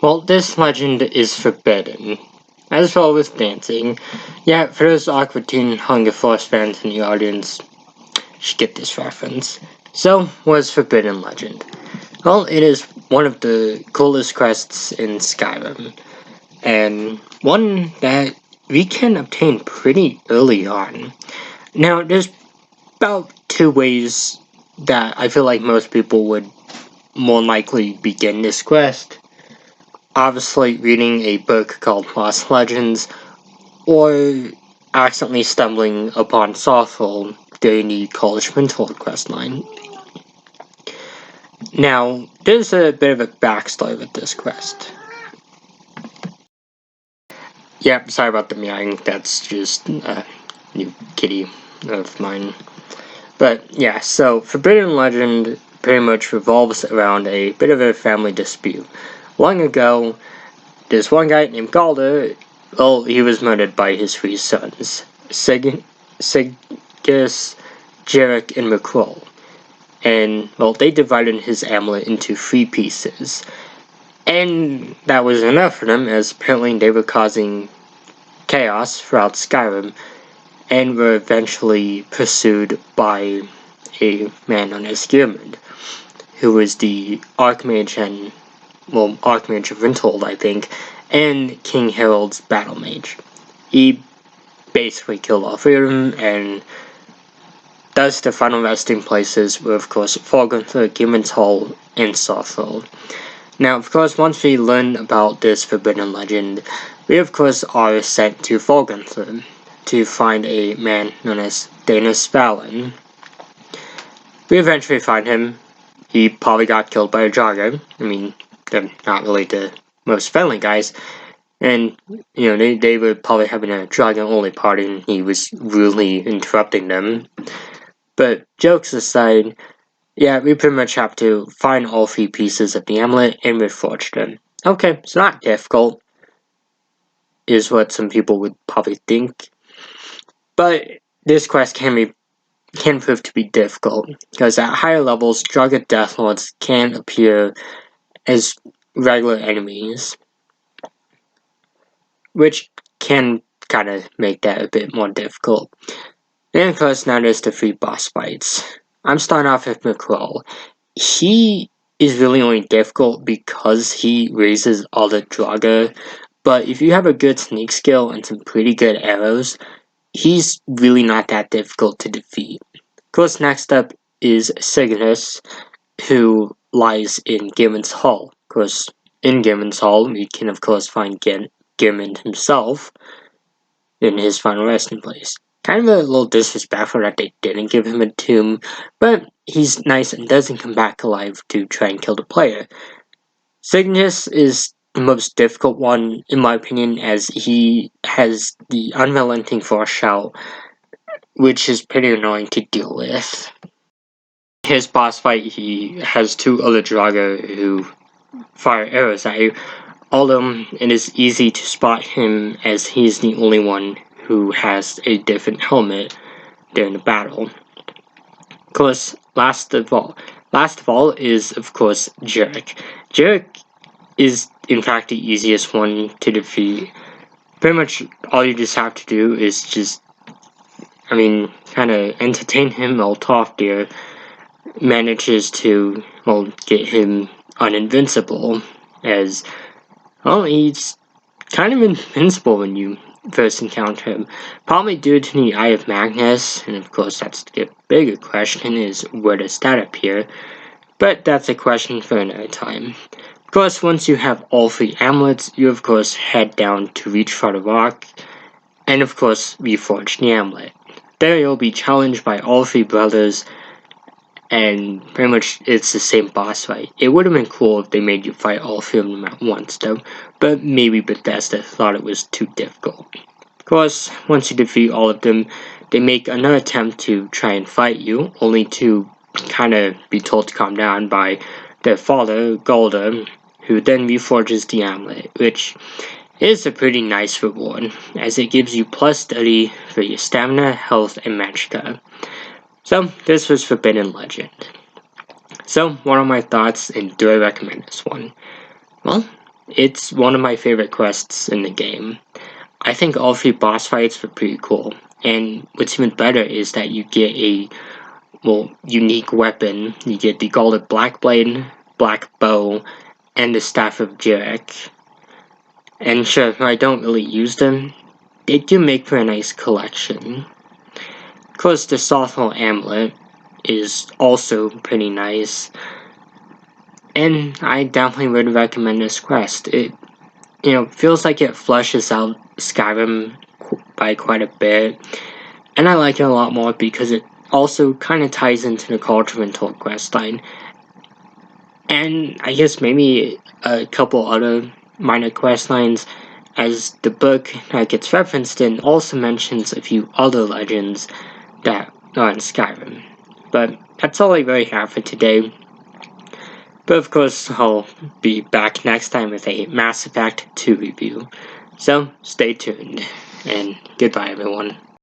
Well, this legend is forbidden, as well with dancing. Yeah, for those Aqua Teen Hunger Force fans in the audience, you should get this reference. So, what is Forbidden Legend? Well, it is one of the coolest quests in Skyrim, and one that we can obtain pretty early on. Now, there's about two ways that I feel like most people would more likely begin this quest. Obviously, reading a book called Lost Legends, or accidentally stumbling upon Soulful during the College Mentor questline. Now, there's a bit of a backstory with this quest. Yep, sorry about the meowing, that's just a new kitty of mine. But yeah, so Forbidden Legend pretty much revolves around a bit of a family dispute. Long ago, this one guy named Galder, well, he was murdered by his three sons, Sigis, Jarek, and McCroll. And, well, they divided his amulet into 3 pieces. And that was enough for them, as apparently they were causing chaos throughout Skyrim, and were eventually pursued by a man known as Gearmund, who was the Archmage of Rintold, I think, and King Harold's battle mage. He basically killed all 3 of them, and thus the final resting places were, of course, Forgunther, Gearmund's Hall, and Sawthorn. Now, of course, once we learn about this Forbidden Legend, we, of course, are sent to Forgunther to find a man known as Danis Valen. We eventually find him. He probably got killed by a jogger. I mean, they're not really the most friendly guys. And, you know, they were probably having a dragon-only party, and he was rudely interrupting them. But, jokes aside, yeah, we pretty much have to find all 3 pieces of the amulet and reforge them. Okay, it's not difficult, is what some people would probably think. But this quest can prove to be difficult, because at higher levels, Drugget Deathlords can appear as regular enemies, which can kind of make that a bit more difficult. And of course, now there's the 3 boss fights. I'm starting off with McCroll. He is really only difficult because he raises all the Draugr, but if you have a good sneak skill and some pretty good arrows, he's really not that difficult to defeat. Of course, next up is Signus, who lies in Gearmund's Hall. Of course, in Gearmund's Hall, we can of course find Gearmund himself in his final resting place. Kind of a little disrespectful that they didn't give him a tomb, but he's nice and doesn't come back alive to try and kill the player. Cygnus is the most difficult one, in my opinion, as he has the unrelenting force shout, which is pretty annoying to deal with. His boss fight, he has 2 other Draugr who fire arrows at you, although it is easy to spot him as he's the only one who has a different helmet during the battle. Of course, last of all is, of course, Jarek. Jarek is, in fact, the easiest one to defeat. Pretty much all you just have to do is just, kind of entertain him while Tofdir manages to, get him uninvincible, as, he's kind of invincible when you first encounter him. Probably due to the Eye of Magnus, and of course that's the bigger question, is where does that appear? But that's a question for another time. Of course, once you have all 3 amulets, you of course head down to reach for the rock, and of course reforge the amulet. There you'll be challenged by all 3 brothers, and pretty much it's the same boss fight. It would have been cool if they made you fight all 3 of them at once though, but maybe Bethesda thought it was too difficult. Of course, once you defeat all of them, they make another attempt to try and fight you, only to kind of be told to calm down by their father, Galder, who then reforges the amulet, which is a pretty nice reward, as it gives you plus 30 for your stamina, health, and magicka. So, this was Forbidden Legend. So, what are my thoughts, and do I recommend this one? Well, It's one of my favorite quests in the game. I think all 3 boss fights were pretty cool, and what's even better is that you get a, well, unique weapon. You get the Galded Blackblade, Black Bow, and the Staff of Jirek. And sure, I don't really use them, they do make for a nice collection. Of course, the Sothwell Amulet is also pretty nice, and I definitely would recommend this quest. It, feels like it flushes out Skyrim by quite a bit, and I like it a lot more because it also kind of ties into the Cultural quest line, and I guess maybe a couple other minor quest lines, as the book that gets referenced in also mentions a few other legends that are in Skyrim. But that's all I really have for today. But of course, I'll be back next time with a Mass Effect 2 review. So, stay tuned, and goodbye everyone.